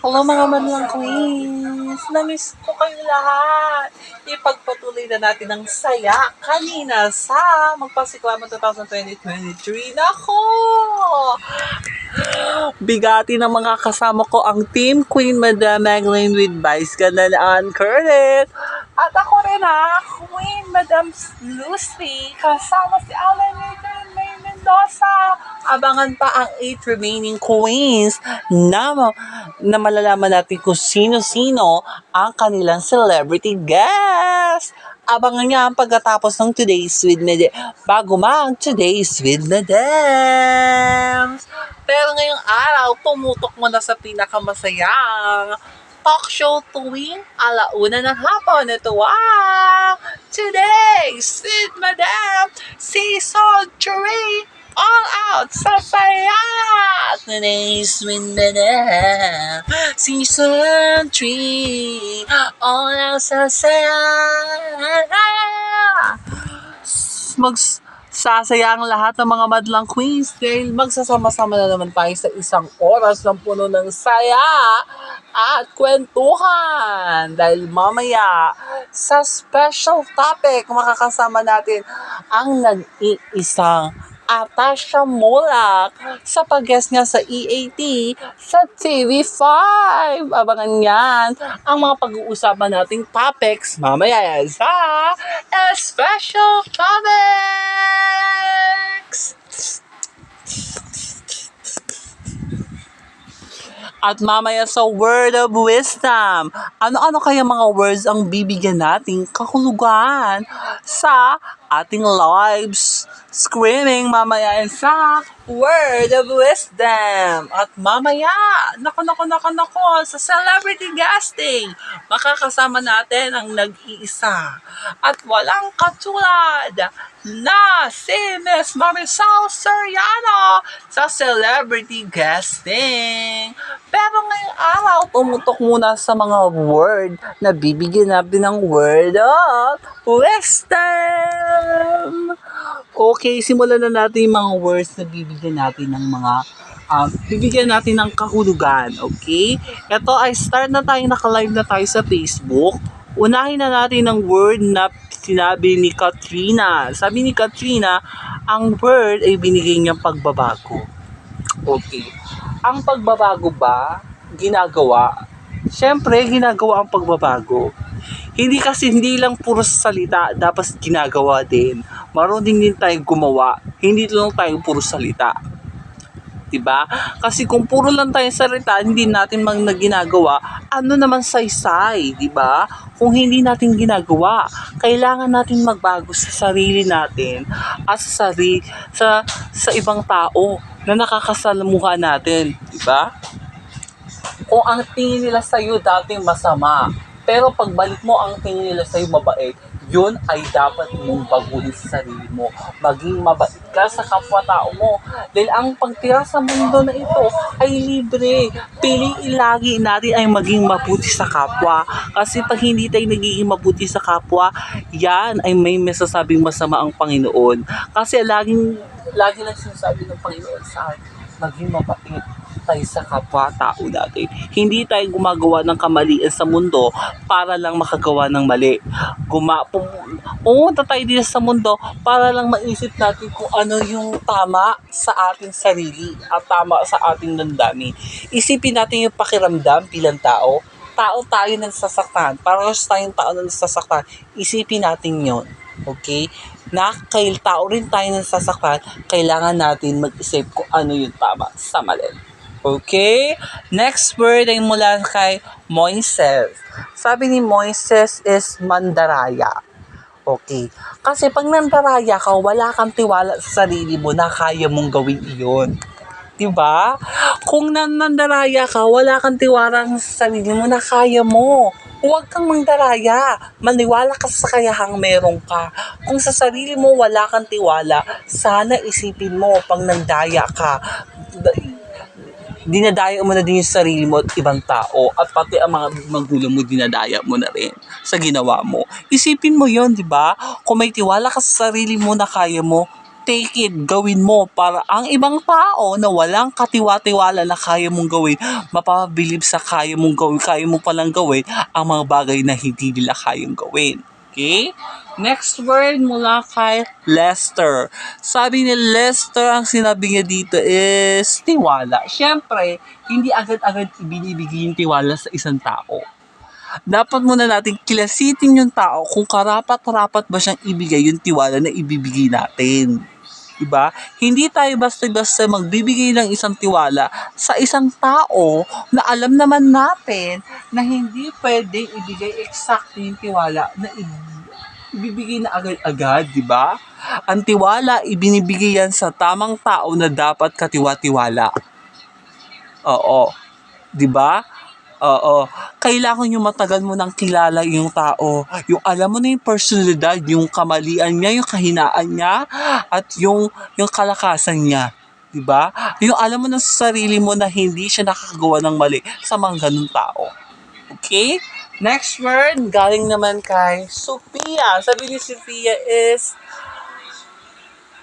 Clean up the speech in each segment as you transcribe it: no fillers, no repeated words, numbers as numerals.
Hello mga manlang queens! Namiss ko kayo lahat! Ipagpatuloy na natin ang saya kanina sa Magpasiklaman 2020-2023. Nako! Bigati ng mga kasama ko ang Team Queen Madam Magdalene with Vice Ganda Ann Curtis. At ako rin Queen Madam Lucy kasama si Alan May Mendoza. Abangan pa ang 8 remaining queens na malalaman natin kung sino-sino ang kanilang celebrity guest. Abangan nga ang pagkatapos ng Today's with Madam bago mag Today's with Madam. Pero ngayong araw, tumutok mo na sa pinakamasayang talk show tuwing alauna ng hapon. Ito Today's with Madam Season 3 All Out sa saya! Today's with Madam Season 3 All Out sa saya! Sasaya ang lahat ng mga madlang queens dahil magsasama-sama na naman tayo sa isang oras ng puno ng saya at kwentuhan. Dahil mamaya, sa special topic, makakasama natin ang nag-iisang Atasha Mulak sa pag-guest niya sa EAT sa TV5. Abangan yan ang mga pag-uusapan nating topics mamaya yan sa Special Topics. At mamaya sa Word of Wisdom, ano-ano kaya mga words ang bibigyan nating kahulugan sa ating lives screening mamaya sa Word of Wisdom. At mamaya, nako, sa celebrity guesting, makakasama natin ang nag-iisa at walang katulad na si Miss Marisol Soriano sa celebrity guesting. Pero ngayong araw, tumutok muna sa mga word na bibigyan natin ng Word of Wisdom. Okay, simulan na natin yung mga words na bibigyan natin ng mga bibigyan natin ng kahulugan, okay? Ito ay start na tayo, naka-live na tayo sa Facebook. Unahin na natin ang word na sinabi ni Katrina. Sabi ni Katrina, ang word ay binigay niyang pagbabago. Okay. Ang pagbabago ba, ginagawa? Siyempre, ginagawa ang pagbabago. Hindi lang puro salita, dapat ginagawa din. Marunong din tayo gumawa. Hindi lang tayo puro salita. Diba? Kasi kung puro lang tayo salita, hindi natin ginagawa, ano naman saysay, diba? Kung hindi natin ginagawa, kailangan natin magbago sa sarili natin at sa ibang tao na nakakasalamuha natin, diba? Kung ang tingin nila sa'yo dating masama, pero pagbalik mo ang tingin nila sa'yo mabait, yun ay dapat mong baguhin sa sarili mo. Maging mabait ka sa kapwa-tao mo. Dahil ang pagtira sa mundo na ito ay libre. Piliin lagi natin ay maging mabuti sa kapwa. Kasi pag hindi tayo nagiging mabuti sa kapwa, yan ay may masasabing masama ang Panginoon. Kasi lagi lang sinasabi ng Panginoon sa atin, maging mabait tayo sa kapwa-tao natin. Hindi tayo gumagawa ng kamalian sa mundo para lang makagawa ng mali. Pumunta tayo dito sa mundo para lang maisip natin kung ano yung tama sa ating sarili at tama sa ating damdamin. Isipin natin yung pakiramdam bilang tao. Tao tayo na nasasaktan. Parehas tayong tao na nasasaktan. Isipin natin yon. Okay? Tao rin tayo na nasasaktan. Kailangan natin mag-isip kung ano yung tama sa mali. Okay? Next word ay mula kay Moises. Sabi ni Moises is mandaraya. Okay. Kasi pag nandaraya ka, wala kang tiwala sa sarili mo na kaya mong gawin iyon. Diba? Kung nandaraya ka, wala kang tiwala sa sarili mo na kaya mo. Huwag kang mandaraya. Maniwala ka sa kayahang meron ka. Kung sa sarili mo wala kang tiwala, sana isipin mo pag nandaya ka, dinadaya mo na din yung sarili mo at ibang tao at pati ang mga magulang mo dinadaya mo na rin sa ginawa mo. Isipin mo yon, di ba? Kung may tiwala ka sa sarili mo na kaya mo, take it, gawin mo para ang ibang tao na walang katiwa-tiwala na kaya mong gawin, mapapabilib sa kaya mo palang gawin ang mga bagay na hindi nila kayang gawin. Okay? Next word mula kay Lester. Sabi ni Lester, ang sinabi niya dito is tiwala. Siyempre, hindi agad-agad ibinibigay yung tiwala sa isang tao. Dapat muna natin kilasitin yung tao kung karapat-rapat ba siyang ibigay yung tiwala na ibibigay natin. Diba? Hindi tayo basta-basta magbibigay ng isang tiwala sa isang tao na alam naman natin na hindi pwede ibigay exact yung tiwala na ibibigay na agad-agad, di ba? Ang tiwala, ibinibigay yan sa tamang tao na dapat katiwa-tiwala. Oo. Di ba? Oo. Kailangan yung matagal mo nang kilala yung tao. Yung alam mo na yung personalidad, yung kamalian niya, yung kahinaan niya, at yung kalakasan niya. Diba? Yung alam mo na sa sarili mo na hindi siya nakakagawa ng mali sa mga ganun tao. Okay? Next word, galing naman kay Sophia. Sabi ni Sophia is,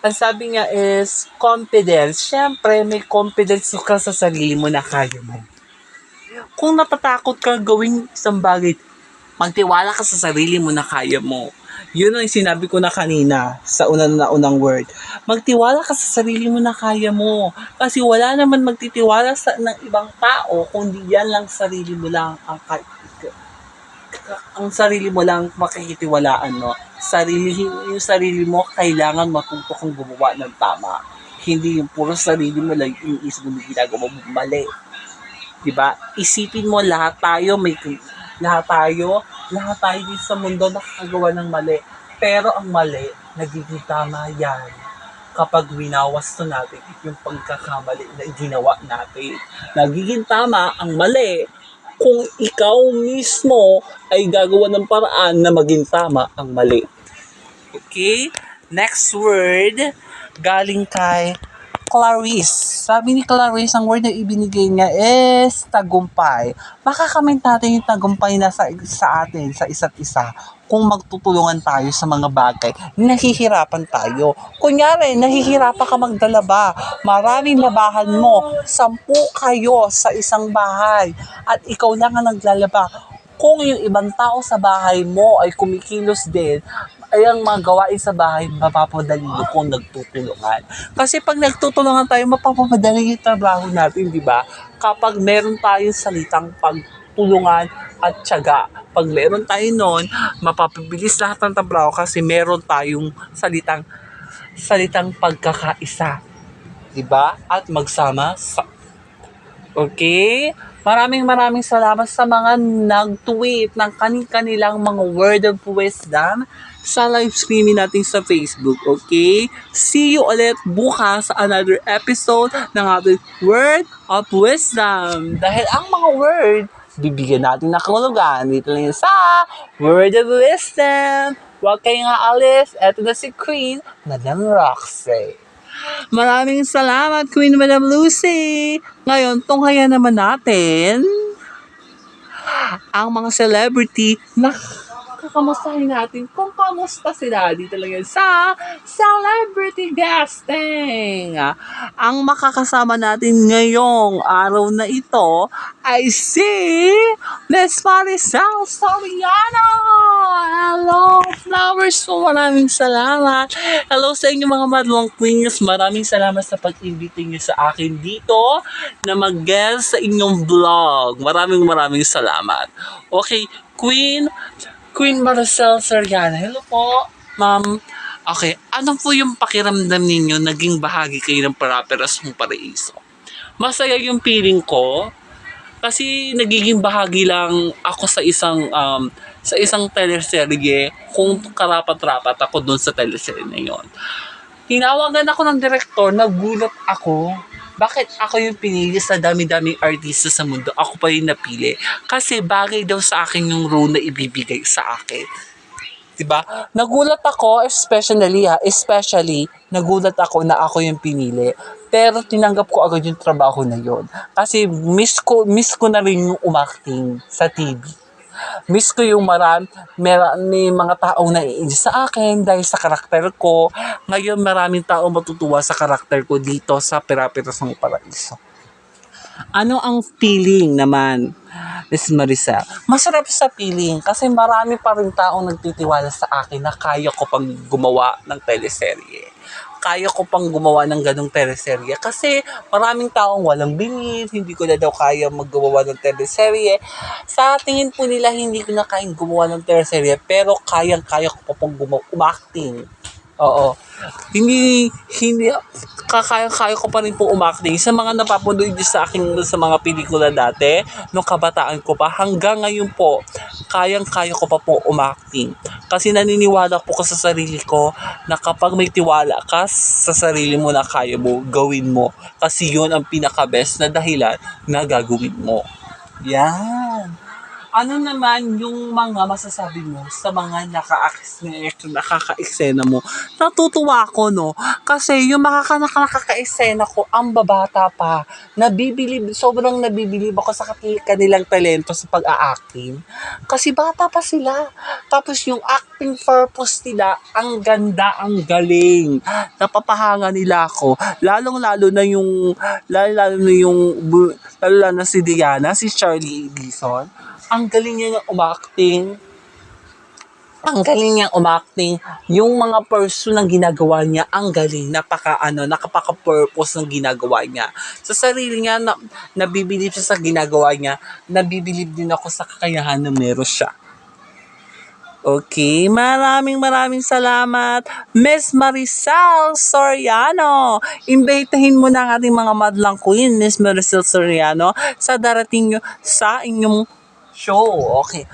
ang sabi niya is, confidence. Siyempre, may confidence ka sa sarili mo na kaya mo. Kung natatakot ka gawing isang bagay, magtiwala ka sa sarili mo na kaya mo. Yun ang sinabi ko na kanina sa unang word. Magtiwala ka sa sarili mo na kaya mo. Kasi wala naman magtitiwala ng ibang tao kundi yan lang sarili mo lang ang sarili mo lang makikitiwalaan, no? Yung sarili mo, kailangan matuto kang gumawa ng tama. Hindi yung puro sarili mo lang iniisip mo ginagawa mo mali. Diba? Isipin mo lahat tayo din sa mundo nakakagawa ng mali. Pero ang mali, nagiging tama yan kapag winawasto natin yung pagkakamali na ginawa natin. Nagiging tama ang mali kung ikaw mismo ay gagawa ng paraan na maging tama ang mali. Okay? Next word, galing kay Clarice. Sabi ni Clarice, ang word na ibinigay niya is tagumpay. Makakamit natin yung tagumpay na sa atin, sa isa't isa, kung magtutulungan tayo sa mga bagay. Nahihirapan tayo. Kunyari, nahihirapan ka magdalaba. Maraming labahan mo. 10 kayo sa isang bahay. At ikaw lang ang naglalaba. Kung yung ibang tao sa bahay mo ay kumikilos din, ay ang mga gawain sa bahay, mapapadali kung nagtutulungan. Kasi pag nagtutulungan tayo, mapapadali yung trabaho natin, di ba? Kapag meron tayong salitang pagtulungan at tiyaga. Pag meron tayo nun, mapapabilis lahat ng trabaho kasi meron tayong salitang pagkakaisa. Di ba? At magsama sa... Okay? Maraming salamat sa mga nag-tweet ng kanilang mga word of wisdom sa live streaming natin sa Facebook, okay? See you ulit bukas sa another episode ng ating Word of Wisdom. Dahil ang mga word, bibigyan natin ng kahulugan. Dito lang yun sa Word of Wisdom. Huwag kayong aalis. Eto na si Queen, Madam Roxy. Maraming salamat, Queen Madam Lucy. Ngayon, tunghayan naman natin ang mga celebrity na kakamustahin natin kung kamusta sila. Dito lang yan sa Celebrity Guesting. Ang makakasama natin ngayong araw na ito ay si Miss Maricel Soriano. Hello, flowers po. Maraming salamat. Hello sa inyo mga madlong queens. Maraming salamat sa pag-invite niyo sa akin dito na mag-guest sa inyong vlog. Maraming salamat. Okay, Queen Maricel Soriano. Hello po, ma'am. Okay, ano po yung pakiramdam ninyo naging bahagi kayo ng Para-Peras Mong Paraiso? Masaya yung feeling ko kasi nagiging bahagi lang ako sa isang teleserye kung karapat-rapat ako doon sa teleserye na yon. Hinawagan ako ng direktor, nagulat ako. Bakit ako yung pinili sa dami-daming artista sa mundo? Ako pa yung napili. Kasi bagay daw sa akin yung role na ibibigay sa akin. Diba? Nagulat ako, especially, nagulat ako na ako yung pinili. Pero tinanggap ko agad yung trabaho na yon. Kasi miss ko na rin yung umacting sa TV. Miss ko yung may mga taong naiinggit sa akin dahil sa karakter ko. Ngayon maraming taong matutuwa sa karakter ko dito sa Pira-Pirasong Paraiso. Ano ang feeling naman, Miss Maricel? Masarap sa feeling kasi marami pa rin taong nagtitiwala sa akin na kaya ko pang gumawa ng teleserye. Kaya ko pang gumawa ng ganong teleserye kasi maraming taong walang believe, hindi ko na daw kaya maggawa ng teleserye. Sa tingin po nila hindi ko na kayang gumawa ng teleserye pero kayang-kaya ko pa pang umacting. Oo. Hindi, kaya ko pa rin po umacting. Sa mga napapanood niyo sa akin sa mga pelikula dati, nung kabataan ko pa, hanggang ngayon po, kayang-kaya ko pa po umacting. Kasi naniniwala po ko sa sarili ko na kapag may tiwala ka sa sarili mo na kaya mo, gawin mo. Kasi yun ang pinaka-best na dahilan na gagawin mo. Yan. Ano naman yung mga masasabi mo sa mga nakaka-eksena mo? Natutuwa ako, no? Kasi yung nakaka-eksena ko, ang babata pa. Sobrang nabibilib ako sa kanilang talento sa pag-a-acting. Kasi bata pa sila. Tapos yung acting purpose nila, ang ganda, ang galing. Napapahanga nila ako. Lalo na si Diana, si Charlie Edison. Ang galing niya umacting. Ang galing niya umacting. Yung mga person ng ginagawa niya, ang galing. Nakapaka-purpose ng ginagawa niya. Sa sarili niya, nabibilib siya sa ginagawa niya. Nabibilib din ako sa kakayahan na meron siya. Okay, maraming salamat, Miss Maricel Soriano. Imbitahin mo na ang ating mga madlang queen, Miss Maricel Soriano, sa darating nyo sa inyong show. Okay.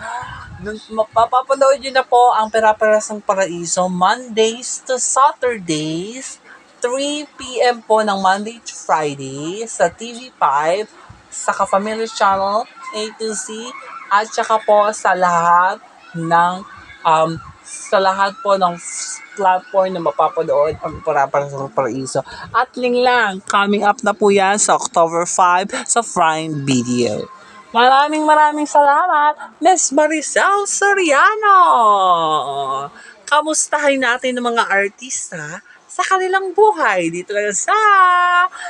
Mapapanood nyo na po ang Pira-Pirasong Paraiso Mondays to Saturdays, 3 p.m. po ng Monday to Friday sa TV5, sa Ka-Family Channel A to Z, at saka po sa lahat po ng platform na mapapanood ang Pira-Pirasong Paraiso. At lang, coming up na po yan sa October 5 sa Prime Video. Maraming salamat, Miss Maricel Soriano! Kamustahin natin ng mga artista sa kanilang buhay dito lang sa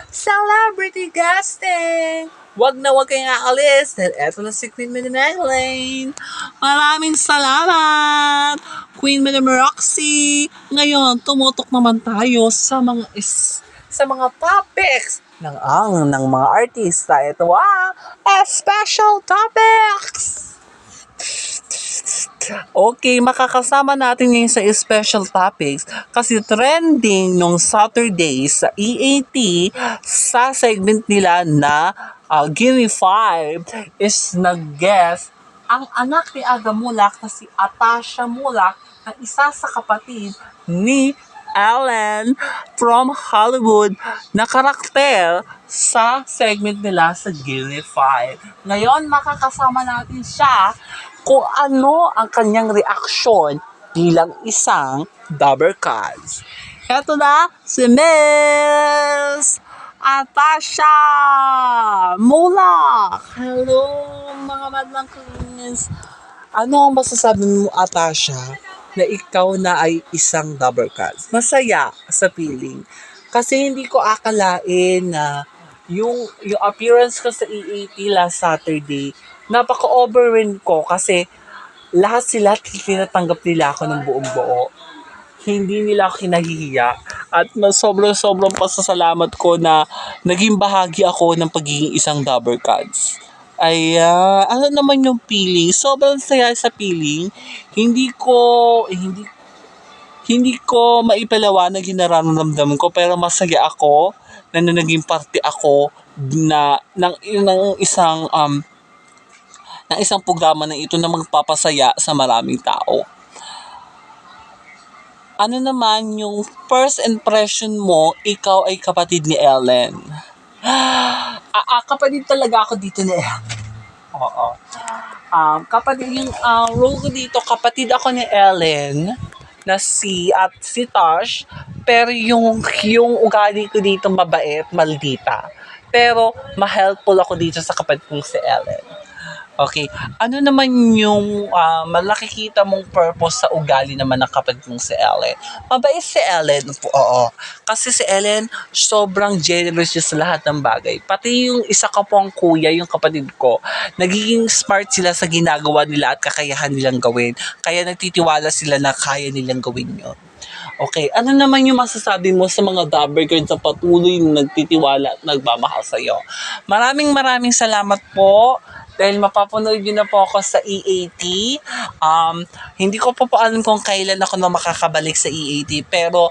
Celebrity Guesting. Wag kayong aalis dahil eto na si Queen Madam Elaine. Maraming salamat, Queen Madam Roxy. Ngayon, tumutok naman tayo sa mga topics ng mga artista. Ito special topics. Okay, makakasama natin ngayon sa special topics kasi trending nung Saturday sa EAT sa segment nila na Gimme 5 is nag-guest ang anak ni Aga Mulak na si Atasha Mulak na isa sa kapatid ni Ellen from Hollywood na karakter sa segment nila sa Gimme 5. Ngayon, makakasama natin siya kung ano ang kanyang reaksyon bilang isang Dabber Cats. Heto na si Miss Atasha Mulak. Hello mga madlang queens. Ano ang masasabi mo, Atasha, na ikaw na ay isang Dabber Cats? Masaya sa feeling. Kasi hindi ko akalain na yung appearance ko sa EAT last Saturday, napaka-overwhelmed ko kasi lahat sila tinatanggap nila ako ng buong buo. Hindi nila ako kinahihiya at sobrang pasasalamat ko na naging bahagi ako ng pagiging isang Dabber Cats. Ano naman yung feeling? Sobrang saya sa feeling. Hindi ko maipaliwanag yung nararamdaman ko pero masaya ako na naging parte ako ng isang programa na ito na magpapasaya sa maraming tao. Ano naman yung first impression mo, ikaw ay kapatid ni Ellen? Kapatid talaga ako dito ni Ellen. Oo. Kapatid yung role ko dito, kapatid ako ni Ellen na si Tosh, pero yung ugali ko dito mabait, maldita. Pero ma-helpful ako dito sa kapatid kong si Ellen. Okay, ano naman yung nakikita mong purpose sa ugali naman ng kapatid mong si Ellen? Mabait si Ellen, oo. Kasi si Ellen, sobrang generous niya sa lahat ng bagay. Pati yung isa ka pong kuya, yung kapatid ko, nagiging smart sila sa ginagawa nila at kakayahan nilang gawin. Kaya nagtitiwala sila na kaya nilang gawin yun. Okay, ano naman yung masasabi mo sa mga dabber girls sa patuloy na nagtitiwala at nagmamahal sa'yo? Maraming salamat po dahil mapapanood nyo na po ako sa EAT. Hindi ko pa po alam kung kailan ako na makakabalik sa EAT pero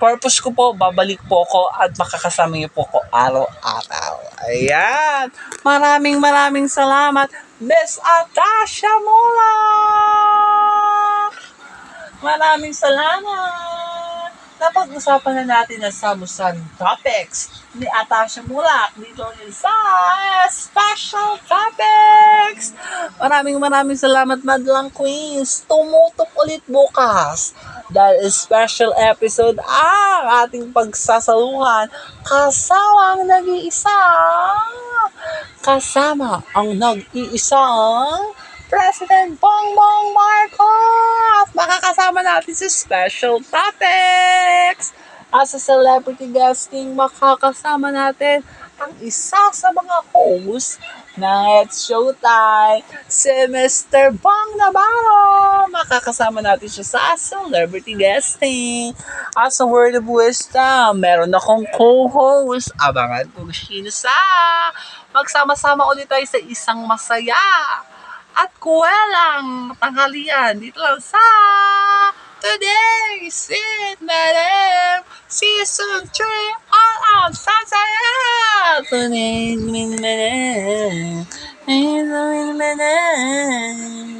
purpose ko po, babalik po ako at makakasama niyo po ako araw-araw. Ayan! Maraming salamat, Miss Atasha Mula! Maraming salamat! Napag-usapan na natin ang samusan topics ni Atasha Mulak dito rin sa Special Topics! Maraming salamat, Madlang Queens! Tumutok ulit bukas dahil special episode ang ating pagsasaluhan kasama ang nag-iisang President Bongbong Marcos! Makakasama natin sa special topics! As a celebrity guesting, makakasama natin ang isa sa mga host ng It's Showtime, si Mr. Bong Navarro. Makakasama natin siya sa celebrity guesting. As a word of wisdom, meron akong co-host. Abangan kung sino sa magsama-sama ulit tayo sa isang masaya at kuwelang tanghalian dito lang sa Today's It Madam Season 3 All Out Sasaya Today's It Madam